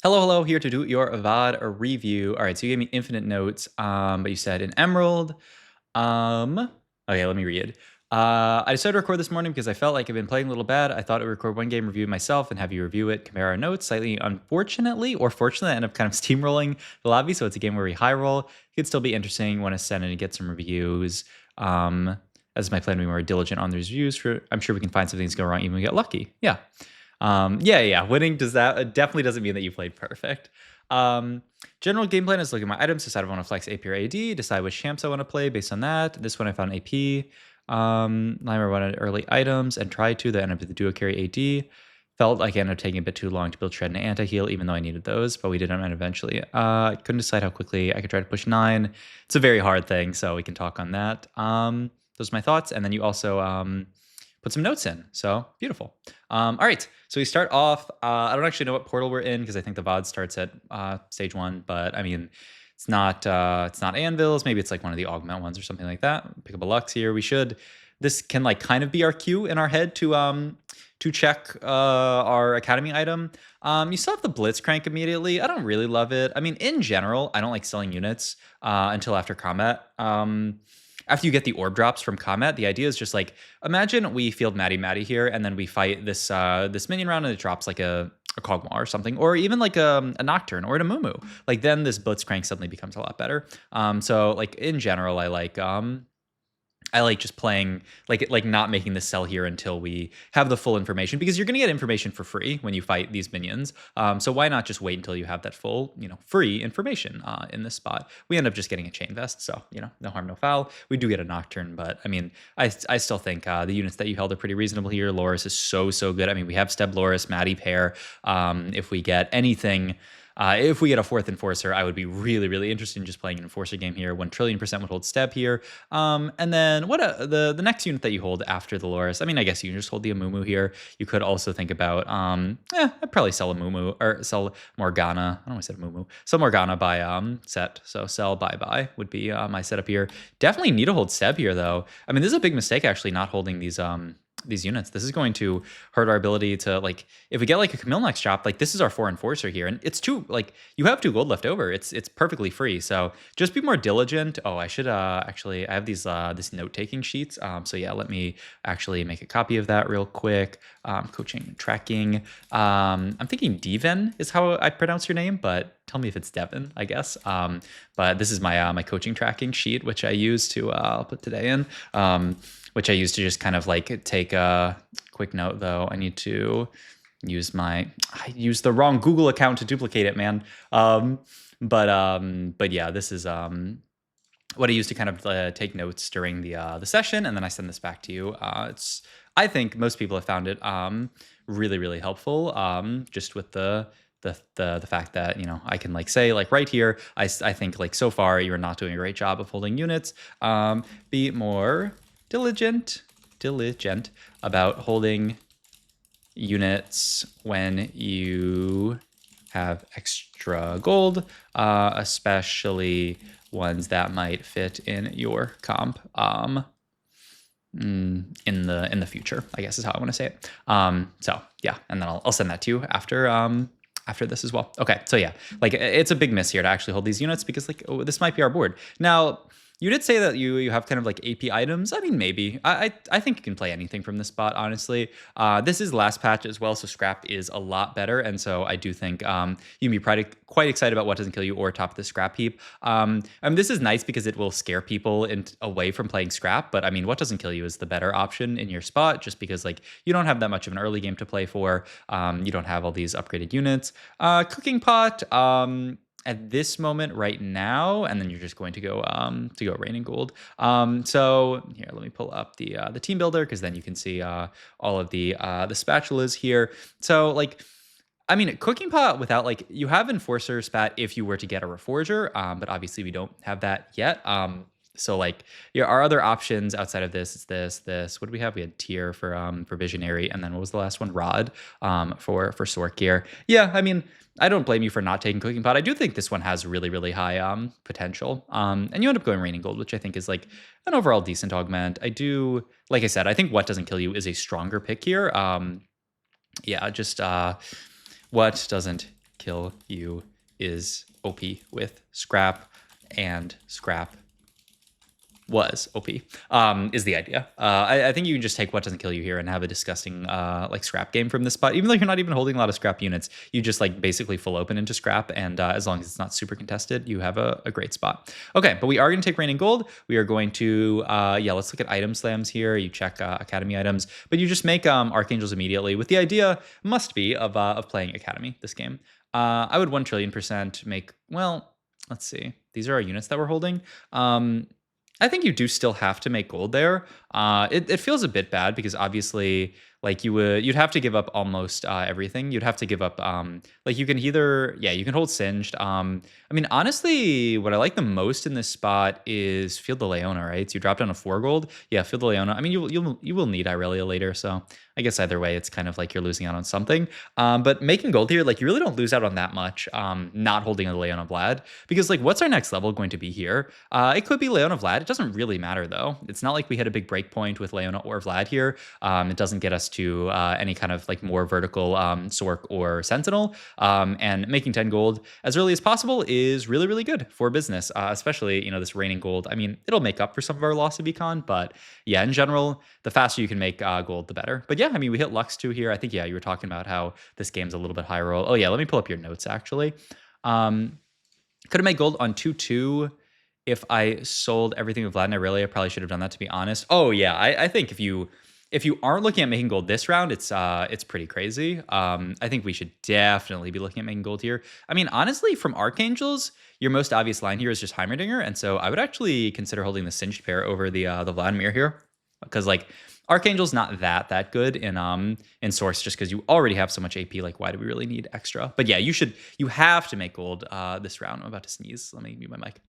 Hello, hello, here to do your VOD review. All right, so you gave me infinite notes, but you said an emerald. Okay, let me read. I decided to record this morning because I felt like I've been playing a little bad. I thought I would record one game review myself and have you review it, compare our notes. Slightly unfortunately, or fortunately, I end up kind of steamrolling the lobby, so it's a game where we high roll. It could still be interesting. Want to send in and get some reviews. As my plan to be more diligent on these reviews. I'm sure we can find some things go wrong, even if we get lucky. Yeah. Yeah. Winning definitely doesn't mean that you played perfect. General game plan is look at my items, decide if I want to flex AP or AD, decide which champs I want to play based on that. This one I found AP. Limer wanted early items and tried to. Then ended up with the duo carry AD. Felt like I ended up taking a bit too long to build shred and anti-heal, even though I needed those, but we did them eventually. I couldn't decide how quickly I could try to push 9. It's a very hard thing, so we can talk on that. Those are my thoughts. And then you also put some notes in. So beautiful. All right. So we start off. I don't actually know what portal we're in because I think the VOD starts at stage 1, but I mean, it's not anvils. Maybe it's like one of the augment ones or something like that. Pick up a Lux here. This can like kind of be our cue in our head to check our academy item. You still have the Blitzcrank immediately. I don't really love it. I mean, in general, I don't like selling units until after combat. After you get the orb drops from combat, the idea is just like, imagine we field Maddie here, and then we fight this minion round, and it drops like a Kog'Maw or something, or even like a Nocturne or a Mumu. Like then this Blitzcrank suddenly becomes a lot better. So like in general, I like just playing like not making the sell here until we have the full information, because you're going to get information for free when you fight these minions. So why not just wait until you have that full, free information in this spot? We end up just getting a chain vest, so no harm, no foul. We do get a Nocturne, but I mean, I still think the units that you held are pretty reasonable here. Loris is so good. I mean, we have Steb Loris, Maddie pair. If we get anything. If we get a 4th Enforcer, I would be really interested in just playing an Enforcer game here. 1,000,000,000% would hold Steb here. And then the next unit that you hold after the Loris, I mean, I guess you can just hold the Amumu here. You could also think about, I'd probably sell Amumu, or sell Morgana. I don't know why I said Amumu. Sell Morgana by set. So sell buy would be my setup here. Definitely need to hold Steb here, though. I mean, this is a big mistake, actually, not holding these units. This is going to hurt our ability to, like, if we get like a Camille next drop, like this is our 4 Enforcer here, and it's you have 2 gold left over. It's perfectly free, so just be more diligent. Oh, I should actually, I have these this note-taking sheets, so yeah, let me actually make a copy of that real quick. Coaching and tracking. I'm thinking Deven is how I pronounce your name, but tell me if it's Deven, I guess. But this is my my coaching tracking sheet, which I use to I'll put today in. Which I use to just kind of like take a quick note, though. I need to use I used the wrong Google account to duplicate it, man. But yeah, this is what I use to kind of take notes during the session, and then I send this back to you. I think most people have found it really helpful, just with the fact that I can like say like right here, I think like so far you're not doing a great job of holding units. Be more diligent about holding units when you have extra gold, especially ones that might fit in your comp in the future, I guess is how I want to say it. So yeah, and then I'll send that to you after this as well. Okay, so yeah, like it's a big miss here to actually hold these units, because like this might be our board. Now, you did say that you have kind of like AP items. I mean, maybe. I think you can play anything from this spot, honestly. This is last patch as well, so scrap is a lot better, and so I do think you can be quite excited about what doesn't kill you or top the scrap heap. I mean, this is nice because it will scare people away from playing scrap, but I mean, what doesn't kill you is the better option in your spot, just because like you don't have that much of an early game to play for. You don't have all these upgraded units. Cooking pot. At this moment right now, and then you're just going to go raining gold. So here, let me pull up the team builder, because then you can see all of the spatulas here. So like, I mean, cooking pot without like, you have enforcer spat if you were to get a reforger, but obviously we don't have that yet. So like, our other options outside of this is this. What do we have? We had tier for visionary, and then what was the last one? Rod for Sork gear. Yeah, I mean, I don't blame you for not taking cooking pot. I do think this one has really high potential. And you end up going raining gold, which I think is like an overall decent augment. Like I said, I think what doesn't kill you is a stronger pick here. Yeah, just what doesn't kill you is OP with scrap, and scrap was OP, is the idea. I think you can just take what doesn't kill you here and have a disgusting like scrap game from this spot. Even though you're not even holding a lot of scrap units, you just like basically full open into scrap, and as long as it's not super contested, you have a great spot. Okay, but we are going to take rain and gold. We are going to, let's look at item slams here. You check academy items, but you just make archangels immediately with the idea, must be, of playing academy this game. I would 1 trillion% make, well, let's see. These are our units that we're holding. I think you do still have to make gold there. It feels a bit bad because obviously, like you'd have to give up almost everything. You'd have to give up like you can either, you can hold singed. I mean, honestly, what I like the most in this spot is Field de Leona, right? So you drop down to 4 gold. Yeah, Field de Leona. I mean, you will need Irelia later, so I guess either way, it's kind of like you're losing out on something. But making gold here, like you really don't lose out on that much. Not holding a Leona Vlad, because like what's our next level going to be here? It could be Leona Vlad. It doesn't really matter though. It's not like we hit a big break point with Leona or Vlad here. It doesn't get us to any kind of like more vertical Sork or Sentinel. And making 10 gold as early as possible is really, really good for business, especially, this raining gold. I mean, it'll make up for some of our loss of econ, but yeah, in general, the faster you can make gold, the better. But yeah, I mean, we hit Lux 2 here. I think, you were talking about how this game's a little bit high roll. Oh yeah, let me pull up your notes actually. Could have made gold on 2-2 if I sold everything with Vlad and Irelia. I probably should have done that, to be honest. Oh yeah, I think if you aren't looking at making gold this round, it's pretty crazy. I think we should definitely be looking at making gold here. I mean, honestly, from Archangels, your most obvious line here is just Heimerdinger, and so I would actually consider holding the Singed pair over the Vladimir here, because like Archangel's not that good in Source, just because you already have so much AP. Like, why do we really need extra? But yeah, you have to make gold this round. I'm about to sneeze. Let me mute my mic.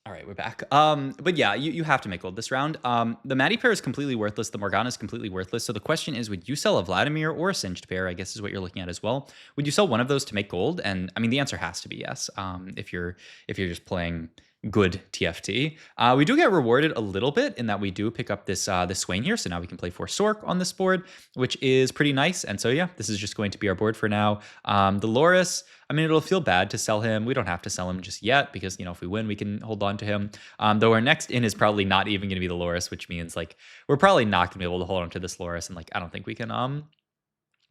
All right, we're back. But yeah, you have to make gold this round. The Maddie pair is completely worthless. The Morgana is completely worthless. So the question is, would you sell a Vladimir or a Singed pair? I guess is what you're looking at as well. Would you sell one of those to make gold? And I mean, the answer has to be yes. If you're just playing good TFT. We do get rewarded a little bit in that we do pick up this Swain here. So now we can play 4 Sork on this board, which is pretty nice. And so yeah, this is just going to be our board for now. The Loris, I mean, it'll feel bad to sell him. We don't have to sell him just yet because, if we win, we can hold on to him. Though our next in is probably not even going to be the Loris, which means like we're probably not going to be able to hold on to this Loris. And like, I don't think we can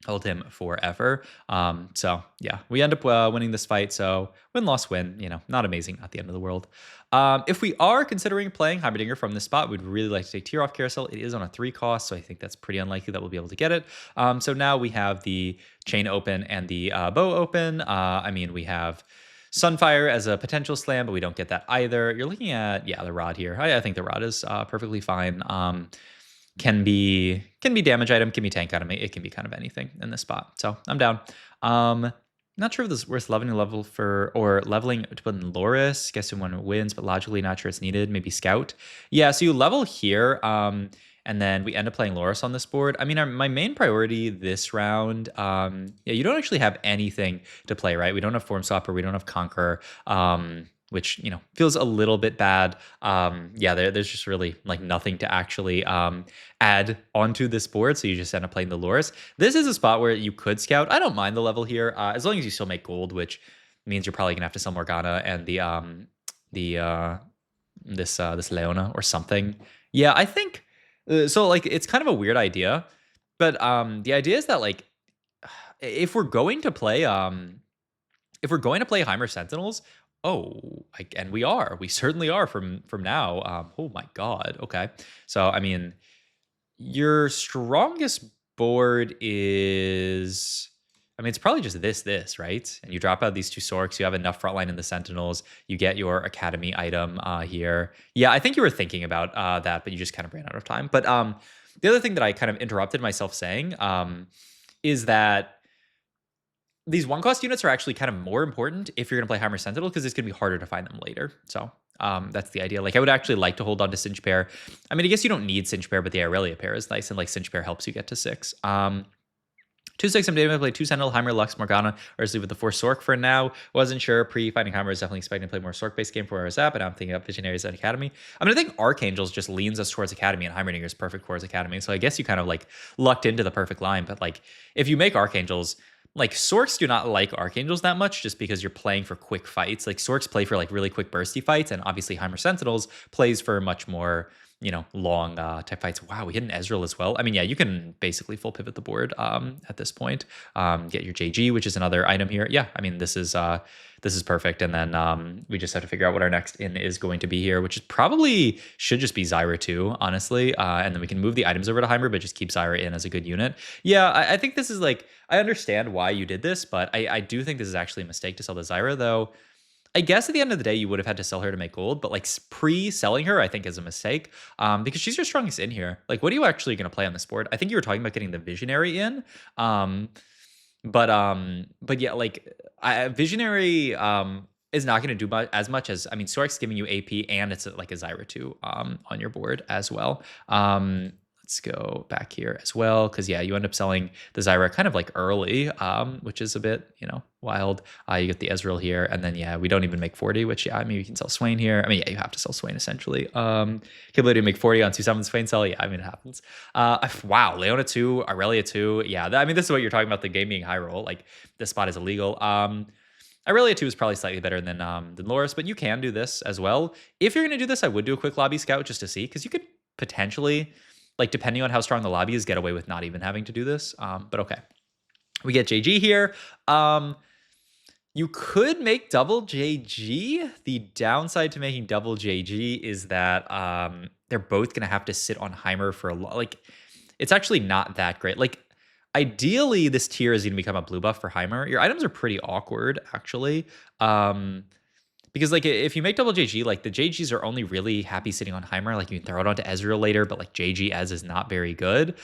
hold him forever. So yeah, we end up winning this fight. So win-loss win, not amazing, not the end of the world. If we are considering playing Heimerdinger from this spot, we'd really like to take Tear off Carousel. It is on a 3 cost, so I think that's pretty unlikely that we'll be able to get it. So now we have the Chain open and the Bow open. I mean, we have Sunfire as a potential slam, but we don't get that either. You're looking at, the Rod here. I think the Rod is perfectly fine. Can be damage item, can be tank item. It can be kind of anything in this spot. So I'm down. Not sure if this is worth leveling to put in Loris. Guess when wins, but logically not sure it's needed. Maybe Scout. Yeah, so you level here, and then we end up playing Loris on this board. I mean, my main priority this round, you don't actually have anything to play, right? We don't have Form Swapper, we don't have Conqueror. Which, feels a little bit bad. There's just really like nothing to actually add onto this board. So you just end up playing the Loris. This is a spot where you could Scout. I don't mind the level here, as long as you still make gold, which means you're probably gonna have to sell Morgana and this Leona or something. Yeah, I think so. Like, it's kind of a weird idea, but the idea is that like if we're going to play Heimer Sentinels. And we certainly are from now. Oh my God. Okay. So, I mean, your strongest board is, it's probably just this, right? And you drop out these 2 Sorks, you have enough frontline in the Sentinels, you get your Academy item here. Yeah, I think you were thinking about that, but you just kind of ran out of time. But the other thing that I kind of interrupted myself saying is that these 1-cost units are actually kind of more important if you're going to play Heimer Sentinel, because it's going to be harder to find them later. So that's the idea. Like, I would actually like to hold on to Singed pair. I mean, I guess you don't need Singed pair, but the Irelia pair is nice, and like Singed pair helps you get to 6. 2-6, I'm going to play 2 Sentinel, Heimer, Lux, Morgana, or just leave with the 4 Sork for now. Wasn't sure. Pre-finding Heimer, I was definitely expecting to play more Sork-based game for where I was at, but now I'm thinking of Visionaries and Academy. I mean, I think Archangels just leans us towards Academy, and Heimerdinger is perfect towards Academy. So I guess you kind of like lucked into the perfect line. But like, if you make Archangels, like Sorks do not like Archangels that much just because you're playing for quick fights. Like Sorks play for like really quick bursty fights, and obviously Heimer Sentinels plays for much more, long type fights. Wow, we hit an Ezreal as well. I mean, yeah, you can basically full pivot the board at this point. Get your JG, which is another item here. Yeah, I mean, this is perfect. And then we just have to figure out what our next in is going to be here, which is probably should just be Zyra too, honestly. And then we can move the items over to Heimer, but just keep Zyra in as a good unit. Yeah, I think this is like, I understand why you did this, but I do think this is actually a mistake to sell the Zyra, though. I guess at the end of the day, you would have had to sell her to make gold, but like pre-selling her, I think is a mistake because she's your strongest in here. Like, what are you actually going to play on this board? I think you were talking about getting the Visionary in. But yeah, like Visionary is not going to do as much as, I mean, Sork's giving you AP and it's like a Zyra 2 on your board as well. Let's go back here as well, because yeah, you end up selling the Zyra kind of like early, which is a bit, wild. You get the Ezreal here, and then yeah, we don't even make 40, which yeah, I mean, you can sell Swain here. I mean, yeah, you have to sell Swain essentially. Capability to make 40 on 2/7 Swain sell, yeah, I mean, it happens. Wow, Leona 2, Aurelia 2, yeah, I mean, this is what you're talking about, the game being high roll, like this spot is illegal. Aurelia 2 is probably slightly better than Loris, but you can do this as well. If you're going to do this, I would do a quick lobby scout just to see, because you could potentially, like, depending on how strong the lobby is, get away with not even having to do this. But okay. We get JG here. You could make double JG. The downside to making double JG is that they're both going to have to sit on Heimer for a lot. Like, it's actually not that great. Like, ideally, this tier is going to become a blue buff for Heimer. Your items are pretty awkward, actually. Because like if you make double JG, like the JGs are only really happy sitting on Heimer. Like you can throw it onto Ezreal later, but like JG as is not very good.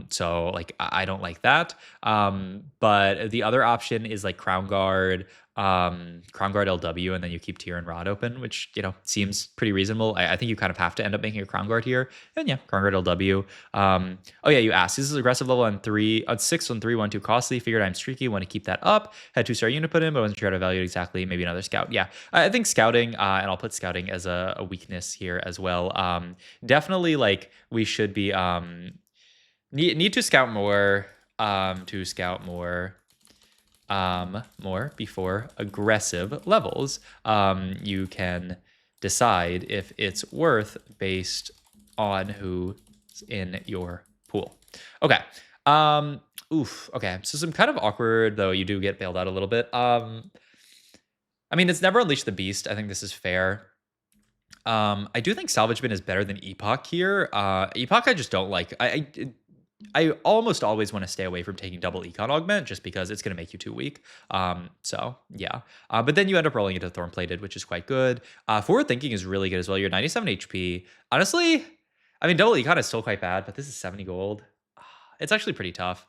So like I don't like that. But the other option is like Crown Guard LW, and then you keep Tier and Rod open, which seems pretty reasonable. I think you kind of have to end up making a Crown Guard here, and yeah, Crown Guard LW. Oh yeah, you asked. This is aggressive level on 6 on 3, 1 too costly. Figured I'm streaky, want to keep that up. Had 2-star unit put in, but I wasn't sure how to value it exactly. Maybe another scout. Yeah, I think scouting, and I'll put scouting as a weakness here as well. Definitely like we should be need to scout more. More before aggressive levels. You can decide if it's worth based on who's in your pool. Okay. Okay. So some kind of awkward, though you do get bailed out a little bit. I mean, it's never Unleash the Beast. I think this is fair. I do think Salvage Bin is better than Epoch here. Epoch I just don't like. I almost always want to stay away from taking double econ augment just because it's going to make you too weak. So yeah. But then you end up rolling into Thorn Plated, which is quite good. Forward Thinking is really good as well. You're 97 HP. Honestly, I mean, double econ is still quite bad, but this is 70 gold. It's actually pretty tough.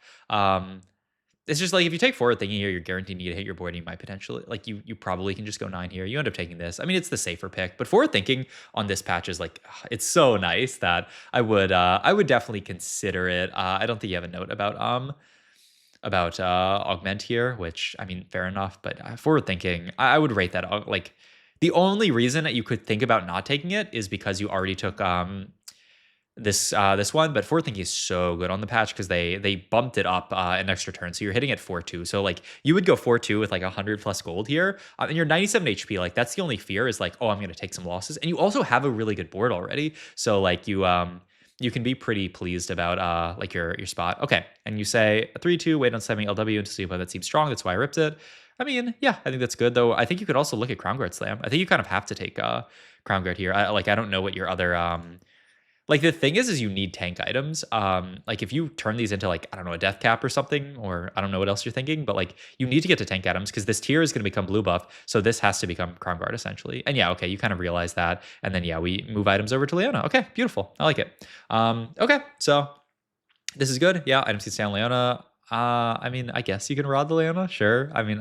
It's just like if you take Forward Thinking here, you're guaranteed to hit your board. And you might potentially like you probably can just go 9 here. You end up taking this. I mean, it's the safer pick, but Forward Thinking on this patch is like it's so nice that I would definitely consider it. I don't think you have a note about augment here, which I mean, fair enough. But Forward Thinking, I would rate that like the only reason that you could think about not taking it is because you already took this one, but Forward Thinking is so good on the patch because they bumped it up an extra turn, so you're hitting at 4-2. So like you would go 4-2 with like 100 plus gold here, and you're 97 HP. Like that's the only fear is like, oh, I'm gonna take some losses, and you also have a really good board already. So like you can be pretty pleased about like your spot. Okay, and you say a 3-2, wait on 7 LW until see why that seems strong. That's why I ripped it. I mean, yeah, I think that's good though. I think you could also look at Crown Guard Slam. I think you kind of have to take Crown Guard here. I don't know what your other like the thing is you need tank items. Like if you turn these into like, I don't know, a death cap or something, or I don't know what else you're thinking, but like you need to get to tank items because this tier is going to become blue buff. So this has to become Crown Guard essentially. And yeah, okay, you kind of realize that. And then yeah, we move items over to Leona. Okay, beautiful. I like it. Okay, so this is good. Yeah, items can stay on Leona. I mean, I guess you can rod the Leona. Sure. I mean,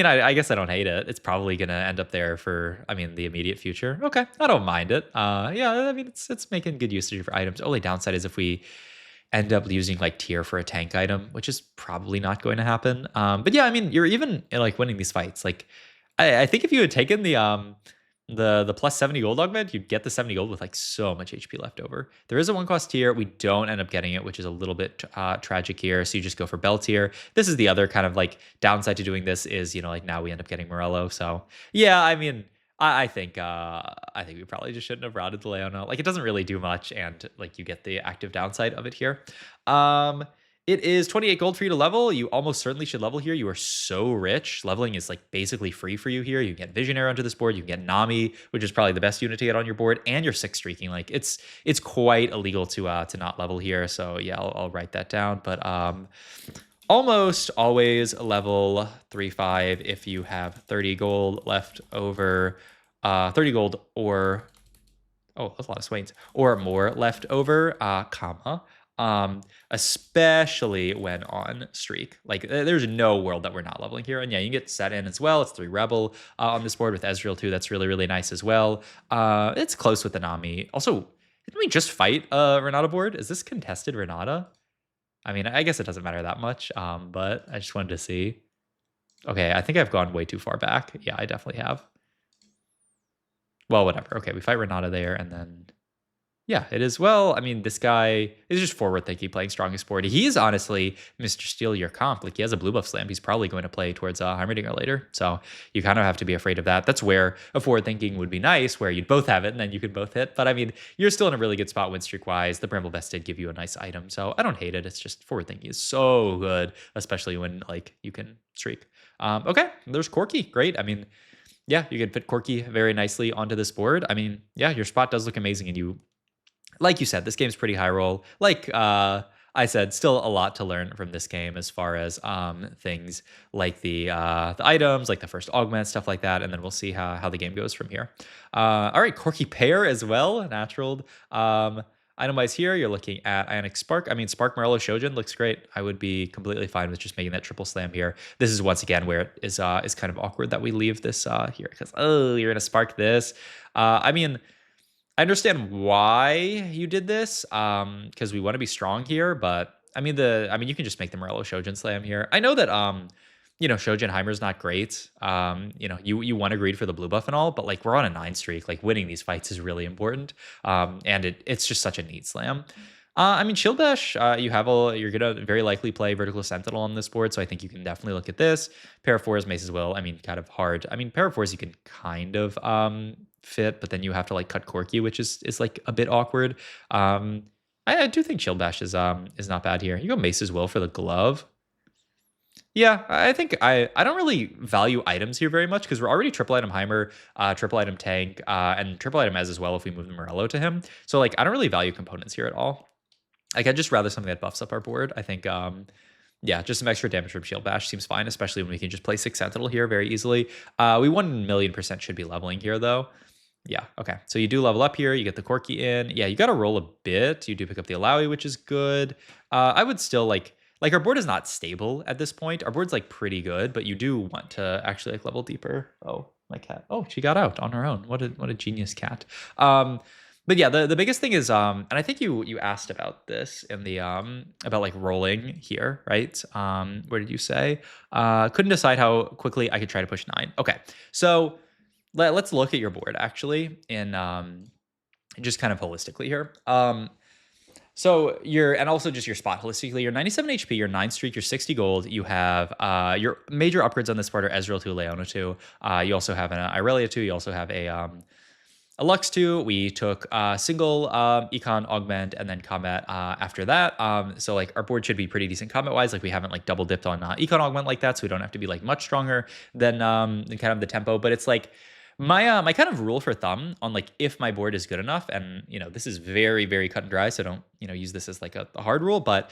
I guess I don't hate it. It's probably going to end up there for, the immediate future. Okay, I don't mind it. Yeah, I mean, it's making good usage for items. Only downside is if we end up using like tier for a tank item, which is probably not going to happen. But yeah, I mean, you're even like winning these fights. Like, I think if you had taken the the plus 70 gold augment, you'd get the 70 gold with like so much HP left over. There is a 1 cost tier. We don't end up getting it, which is a little bit tragic here. So you just go for Bell tier. This is the other kind of like downside to doing this is, like now we end up getting Morello. So yeah, I mean, I think we probably just shouldn't have routed the Leona. Like it doesn't really do much, and like you get the active downside of it here. It is 28 gold for you to level. You almost certainly should level here. You are so rich. Leveling is like basically free for you here. You can get Visionary onto this board. You can get Nami, which is probably the best unit to get on your board, and you're 6 streaking. Like it's quite illegal to not level here. So yeah, I'll write that down. But almost always level 3-5 if you have 30 gold left over, 30 gold or that's a lot of swains or more left over, especially when on streak. Like there's no world that we're not leveling here. And yeah, you can get set in as well. It's 3 rebel on this board with Ezreal too. That's really, really nice as well. It's close with the Nami. Also, didn't we just fight a Renata board? Is this contested Renata? I mean, I guess it doesn't matter that much, but I just wanted to see. Okay, I think I've gone way too far back. Yeah, I definitely have. Well, whatever. Okay, we fight Renata there, and then yeah, it is. Well, I mean, this guy is just forward thinking, playing strongest board. He's honestly Mr. Steal your comp. Like he has a blue buff slam. He's probably going to play towards Heimerdinger later. So you kind of have to be afraid of that. That's where a forward thinking would be nice, where you'd both have it and then you could both hit. But I mean, you're still in a really good spot win streak wise. The Bramble Vest did give you a nice item, so I don't hate it. It's just forward thinking is so good, especially when like you can streak. Okay, there's Corki. Great. I mean, yeah, you could fit Corki very nicely onto this board. I mean, yeah, your spot does look amazing, and you, like you said, this game's pretty high roll. Like I said, still a lot to learn from this game as far as things like the items, like the first augment, stuff like that, and then we'll see how the game goes from here. All right, Corki Pair as well, naturaled. Itemize here, you're looking at Ionic Spark. I mean, Spark Morello Shojin looks great. I would be completely fine with just making that triple slam here. This is once again where it is kind of awkward that we leave this here because, you're going to spark this. I mean, I understand why you did this, because we want to be strong here, but I mean you can just make the Morello Shojin slam here. I know that Shojin Heimer's not great. You want to greed for the blue buff and all, but like we're on a 9 streak. Like winning these fights is really important. And it's just such a neat slam. I mean, Shield Bash, you're gonna very likely play Vertical Sentinel on this board, so I think you can definitely look at this. Pair of 4s, Mace as well. I mean, kind of hard. I mean, pair of 4s you can kind of fit, but then you have to like cut Corki, which is like a bit awkward. I do think Shield Bash is not bad here. You go Mace as well for the glove. Yeah, I think I don't really value items here very much because we're already triple item Heimer, triple item Tank, and triple item Ez as well if we move the Morello to him. So like I don't really value components here at all. Like I'd just rather something that buffs up our board. I think yeah, just some extra damage from Shield Bash seems fine, especially when we can just play 6 Sentinel here very easily. We 1,000,000% should be leveling here though. Yeah, okay. So you do level up here, you get the Corki in. Yeah, you got to roll a bit. You do pick up the Alawi, which is good. I would still like our board is not stable at this point. Our board's like pretty good, but you do want to actually like level deeper. Oh, my cat. Oh, she got out on her own. What a genius cat. But yeah, the biggest thing is, and I think you asked about this in the about like rolling here, right? Where did you say? Couldn't decide how quickly I could try to push 9. Okay, so let's look at your board actually in just kind of holistically here. So and also just your spot holistically, you're 97 HP, you're 9 streak, you're 60 gold. You have your major upgrades on this part are Ezreal 2, Leona 2. You also have an Irelia 2. You also have a Lux 2. We took single econ augment and then combat after that. So like our board should be pretty decent combat wise. Like we haven't like double dipped on econ augment like that, so we don't have to be like much stronger than kind of the tempo. But it's like my kind of rule for thumb on like if my board is good enough, and this is very, very cut and dry, so don't use this as like a hard rule, but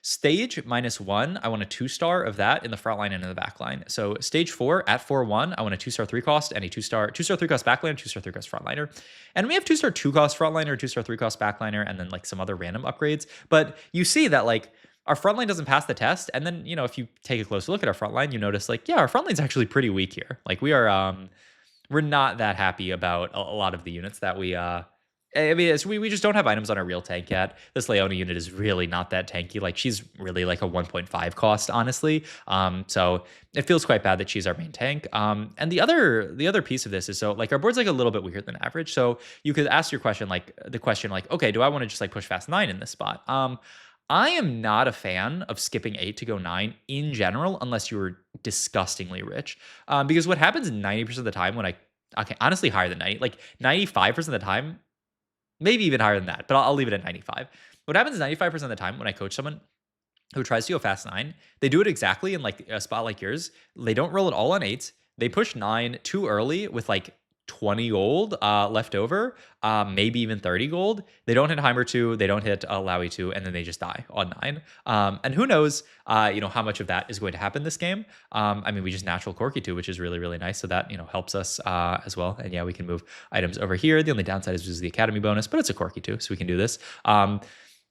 stage -1, I want a 2-star of that in the front line and in the back line. So stage 4 at 4-1, I want a 2-star 3-cost and a 2-star 3-cost backliner, 2-star 3-cost frontliner. And we have 2-star 2-cost frontliner, 2-star 3-cost backliner, and then like some other random upgrades. But you see that like our front line doesn't pass the test, and then if you take a closer look at our front line, you notice like, yeah, our front line's actually pretty weak here. Like we're not that happy about a lot of the units that we I mean, we just don't have items on our real tank yet. This Leona unit is really not that tanky. Like, she's really like a 1.5 cost, honestly. So it feels quite bad that she's our main tank. And the other piece of this is, so like our board's like a little bit weirder than average. So you could ask your question like, okay, do I want to just like push fast 9 in this spot? I am not a fan of skipping 8 to go 9 in general, unless you're disgustingly rich. Because what happens 90% of the time when okay, honestly higher than 90, like 95% of the time, maybe even higher than that, but I'll leave it at 95. What happens 95% of the time when I coach someone who tries to go fast 9, they do it exactly in like a spot like yours. They don't roll it all on 8s. They push 9 too early with like 20 gold left over, maybe even 30 gold. They don't hit Heimer 2, they don't hit Lowy 2, and then they just die on 9. And who knows, how much of that is going to happen this game. I mean, we just natural Corki 2, which is really, really nice. So that, helps us as well. And yeah, we can move items over here. The only downside is just the Academy bonus, but it's a Corki 2, so we can do this.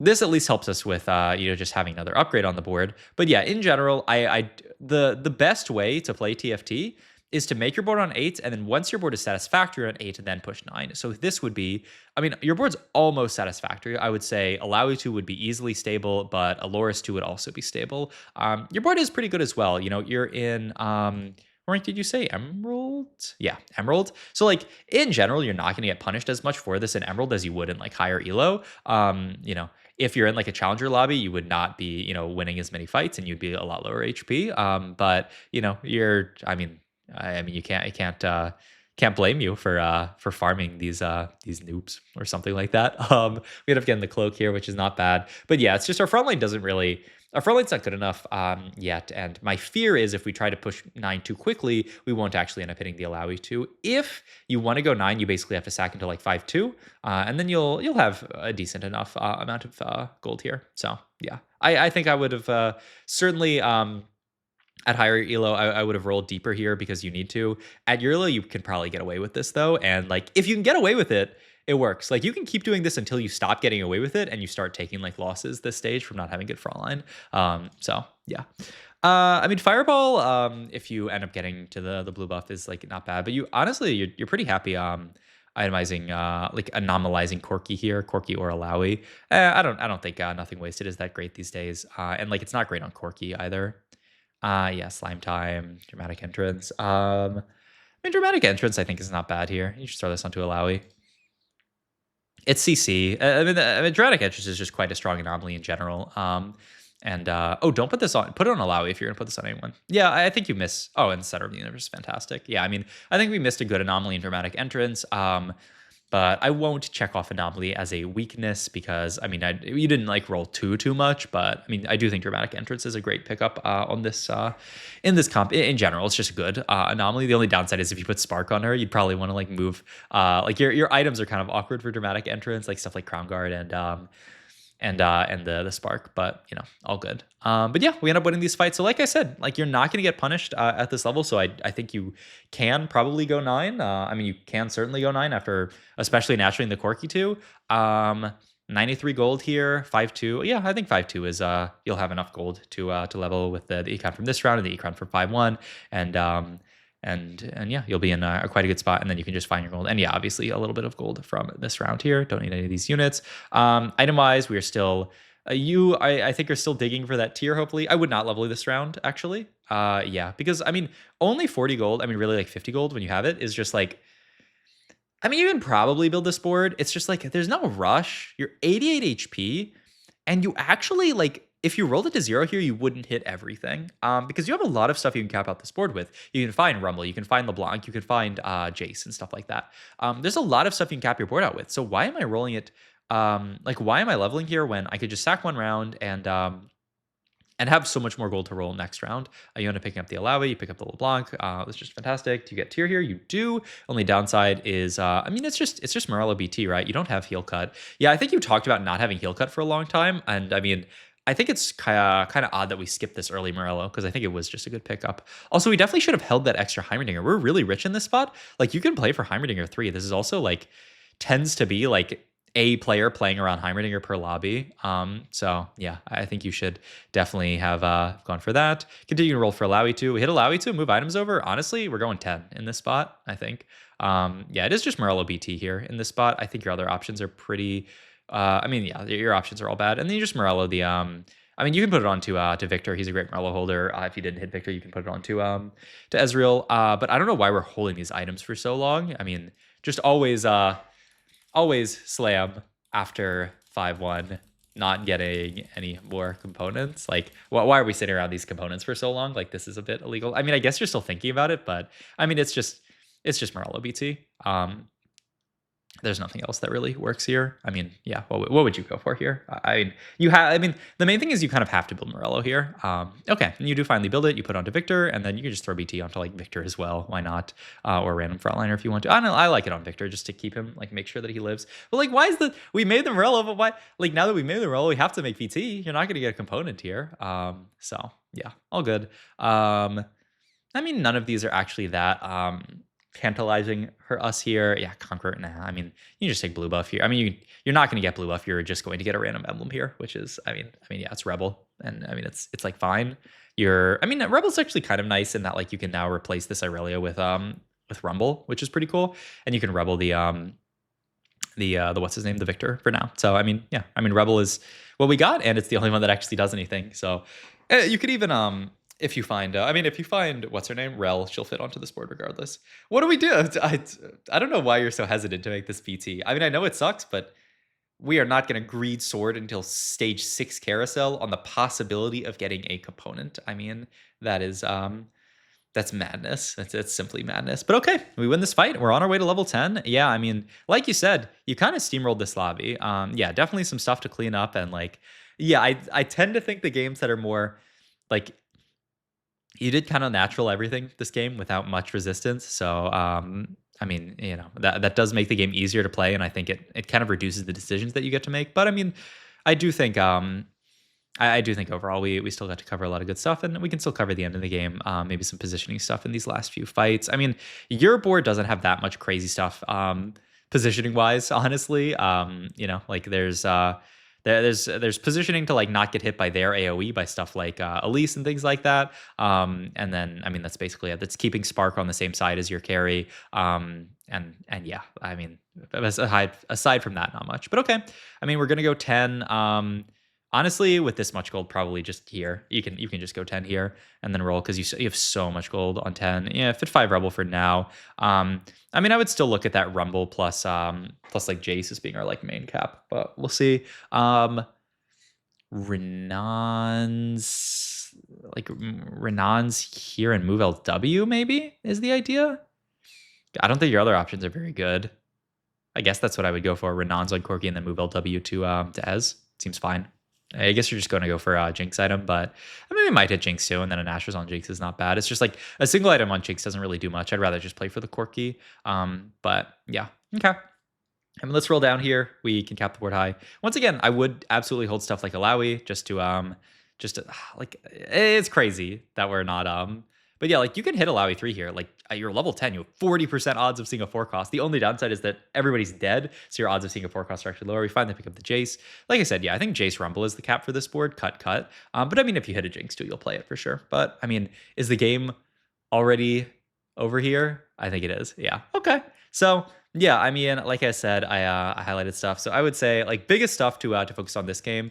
This at least helps us with just having another upgrade on the board. But yeah, in general, the best way to play TFT is to make your board on 8, and then once your board is satisfactory on 8, then push 9. So this would be, I mean, your board's almost satisfactory. I would say Alawi 2 would be easily stable, but Aloris 2 would also be stable. Your board is pretty good as well. You're in rank did you say? Emerald? Yeah, Emerald. So like in general, you're not going to get punished as much for this in Emerald as you would in like higher elo. If you're in like a challenger lobby, you would not be, winning as many fights, and you'd be a lot lower HP. But you can't blame you for farming these noobs or something like that. We end up getting the cloak here, which is not bad. But yeah, it's just our front line doesn't really. Our front line's not good enough yet, and my fear is if we try to push 9 too quickly, we won't actually end up hitting the Alawi 2. If you want to go 9, you basically have to sack into like 5-2, and then you'll have a decent enough amount of gold here. So yeah, I think I would have certainly at higher elo, I would have rolled deeper here because you need to. At your elo, you can probably get away with this though, and like if you can get away with it, it works. Like you can keep doing this until you stop getting away with it and you start taking like losses this stage from not having good front line. So yeah. I mean, Fireball, if you end up getting to the blue buff is like not bad, but you're pretty happy itemizing like anomalizing Corki here, Corki or Alawi. I don't think Nothing Wasted is that great these days. And like it's not great on Corki either. Yeah, Slime Time, Dramatic Entrance. I mean, Dramatic Entrance I think is not bad here. You should throw this onto Alawi. It's CC. I mean, Dramatic Entrance is just quite a strong anomaly in general. Don't put this on. Put it on Alawi if you're gonna put this on anyone. Yeah, I think you miss. Oh, and Center of the Universe is fantastic. Yeah, I mean, I think we missed a good anomaly in Dramatic Entrance. But I won't check off Anomaly as a weakness because, I mean, you didn't like roll too much, but I mean, I do think Dramatic Entrance is a great pickup on this in this comp. In general, it's just a good Anomaly. The only downside is if you put Spark on her, you'd probably want to like move, like your items are kind of awkward for Dramatic Entrance, like stuff like Crown Guard and the Spark, but all good. But yeah, we end up winning these fights. So like I said, like you're not going to get punished at this level. So I think you can probably go 9. I mean, you can certainly go 9 after, especially naturally in the Corki 2. 93 gold here, 5-2. Yeah, I think 5-2 is you'll have enough gold to level with the econ from this round and the econ from 5-1, and yeah, you'll be in quite a good spot, and then you can just find your gold. And yeah, obviously a little bit of gold from this round here. Don't need any of these units. Item-wise, we are still, I think are still digging for that tier, hopefully. I would not level this round, actually. Yeah, because, I mean, only 40 gold, I mean, really like 50 gold when you have it is just like, I mean, you can probably build this board. It's just like, there's no rush. You're 88 HP, and you actually, like, if you rolled it to 0 here, you wouldn't hit everything because you have a lot of stuff you can cap out this board with. You can find Rumble, you can find LeBlanc, you can find Jace and stuff like that. There's a lot of stuff you can cap your board out with. So why am I rolling it? Why am I leveling here when I could just sack one round and have so much more gold to roll next round? You end up picking up the Alawi, you pick up the LeBlanc. It's just fantastic. Do you get tier here? You do. Only downside is, I mean, it's just Morello BT, right? You don't have heal cut. Yeah, I think you talked about not having heal cut for a long time, and I mean, I think it's kind of odd that we skipped this early Morello because I think it was just a good pickup. Also, we definitely should have held that extra Heimerdinger. We're really rich in this spot. Like, you can play for Heimerdinger 3. This is also, like, tends to be, like, a player playing around Heimerdinger per lobby. So, yeah, I think you should definitely have gone for that. Continue to roll for Alawi 2. We hit Alawi 2, move items over. Honestly, we're going 10 in this spot, I think. Yeah, it is just Morello BT here in this spot. I think your other options are pretty. I mean, yeah, your options are all bad, and then you just Morello the. I mean, you can put it on to Victor. He's a great Morello holder. If you didn't hit Victor, you can put it on to Ezreal. But I don't know why we're holding these items for so long. I mean, just always slam after 5-1, not getting any more components. Like, why are we sitting around these components for so long? Like, this is a bit illegal. I mean, I guess you're still thinking about it, but I mean, it's just Morello BT. There's nothing else that really works here. I mean, yeah, what would you go for here? I mean, I mean, the main thing is you kind of have to build Morello here. Okay, and you do finally build it. You put onto Victor, and then you can just throw BT onto like Victor as well. Why not? Or random frontliner if you want to. I don't know. I like it on Victor just to keep him, like, make sure that he lives. But like, why is we made the Morello? But why? Like, now that we made the Morello, we have to make VT. You're not going to get a component here. So yeah, all good. I mean, none of these are actually that tantalizing for us here. Yeah, Conqueror, nah. I mean, you just take blue buff here. I mean, you're not going to get blue buff. You're just going to get a random emblem here, which is, I mean, yeah, it's Rebel, and I mean, it's like fine. I mean, Rebel's actually kind of nice in that like you can now replace this Irelia with Rumble, which is pretty cool, and you can Rebel the what's his name, the Victor for now. So I mean, yeah, I mean, Rebel is what we got, and it's the only one that actually does anything. So you could even if you find, what's her name, Rel, she'll fit onto this board regardless. What do we do? I don't know why you're so hesitant to make this VT. I mean, I know it sucks, but we are not going to greed sword until stage 6 carousel on the possibility of getting a component. I mean, that's madness. It's simply madness. But okay, we win this fight. We're on our way to level 10. Yeah, I mean, like you said, you kind of steamrolled this lobby. Yeah, definitely some stuff to clean up, and like, yeah, I tend to think the games that are more like, you did kind of natural everything this game without much resistance. So, I mean, you know, that does make the game easier to play, and I think it kind of reduces the decisions that you get to make. But I mean, I do think I do think overall we still got to cover a lot of good stuff, and we can still cover the end of the game. Maybe some positioning stuff in these last few fights. I mean, your board doesn't have that much crazy stuff positioning wise, honestly. You know, like there's positioning to like not get hit by their AoE by stuff like Elise and things like that. And then I mean that's basically it. That's keeping Spark on the same side as your carry. And yeah, I mean aside from that, not much. But okay, I mean we're gonna go 10. Honestly, with this much gold, probably just here. You can just go 10 here and then roll because you have so much gold on 10. Yeah, fit 5 Rebel for now. I mean, I would still look at that Rumble plus like Jace as being our like main cap, but we'll see. Renan's here and move LW maybe is the idea. I don't think your other options are very good. I guess that's what I would go for. Renan's on Corki and then move LW to Ez. Seems fine. I guess you're just going to go for a Jinx item, but I mean, we might hit Jinx too, and then an Asher's on Jinx is not bad. It's just like a single item on Jinx doesn't really do much. I'd rather just play for the Corki. But yeah, okay. I mean, let's roll down here. We can cap the board high. Once again, I would absolutely hold stuff like Alawi just to like, it's crazy that we're not but yeah, like you can hit Alawi 3 here. Like you're level 10, you have 40% odds of seeing a 4 cost. The only downside is that everybody's dead, so your odds of seeing a 4 cost are actually lower. We finally pick up the Jace. Like I said, yeah, I think Jace Rumble is the cap for this board. Cut. But I mean, if you hit a Jinx too, you'll play it for sure. But I mean, is the game already over here? I think it is. Yeah. Okay. So yeah, I mean, like I said, I highlighted stuff. So I would say like biggest stuff to focus on this game.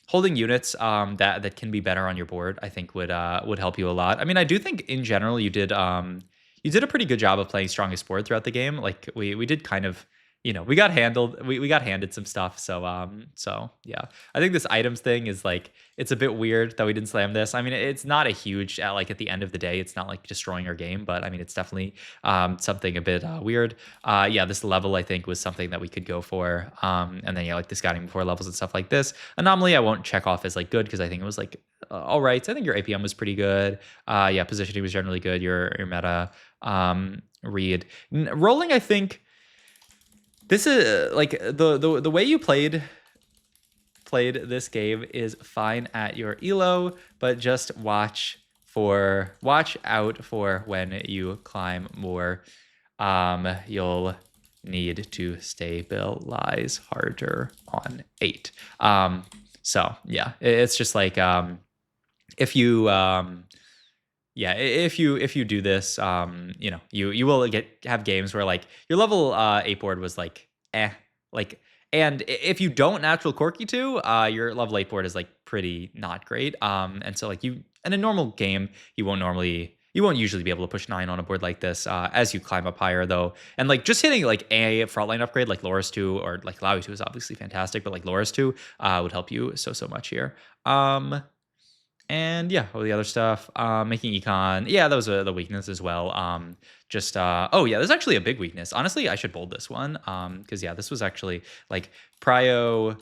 Holding units that can be better on your board, I think would help you a lot. I mean, I do think in general you did a pretty good job of playing strongest board throughout the game. Like we did kind of, you know, we got handed some stuff. So yeah, I think this items thing is like, it's a bit weird that we didn't slam this. I mean, it's not a huge, like at the end of the day, it's not like destroying our game, but I mean, it's definitely something a bit weird. Yeah, this level I think was something that we could go for. And then yeah, like the scouting before levels and stuff like this. Anomaly I won't check off as like good because I think it was like all right. So I think your APM was pretty good. Yeah, positioning was generally good. Your meta read rolling, I think. This is like the way you played this game is fine at your elo, but just watch out for when you climb more. You'll need to stabilize harder on 8. So yeah, it's just like if you yeah, if you do this, you know, you will have games where like your level 8 board was like like, and if you don't natural Corki 2, your level 8 board is like pretty not great. And so like you in a normal game, you won't usually be able to push 9 on a board like this. As you climb up higher though, and like just hitting like a frontline upgrade like Loris 2 or like Laui 2 is obviously fantastic, but like Loris 2 would help you so much here. And yeah, all the other stuff, making econ. Yeah, that was the weakness as well. Just oh yeah, there's actually a big weakness. Honestly, I should bold this one. Because yeah, this was actually like prio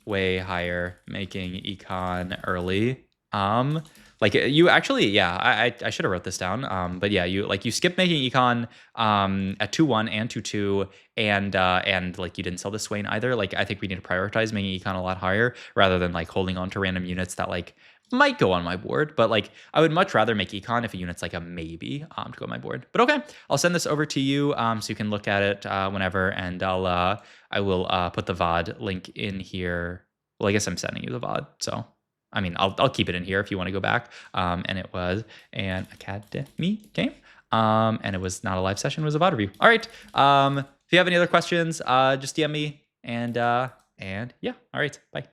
way higher, making econ early. Like you actually, yeah, I should have wrote this down. But yeah, you skip making econ at 2-1 and 2-2, and like you didn't sell the Swain either. Like I think we need to prioritize making econ a lot higher rather than like holding on to random units that like might go on my board, but like I would much rather make econ if a unit's like a maybe to go on my board. But okay, I'll send this over to you so you can look at it whenever, and I will put the VOD link in here. Well, I guess I'm sending you the VOD, so I mean I'll keep it in here if you want to go back. And it was an Academy game, and it was not a live session; it was a VOD review. All right. If you have any other questions, just DM me, and yeah. All right. Bye.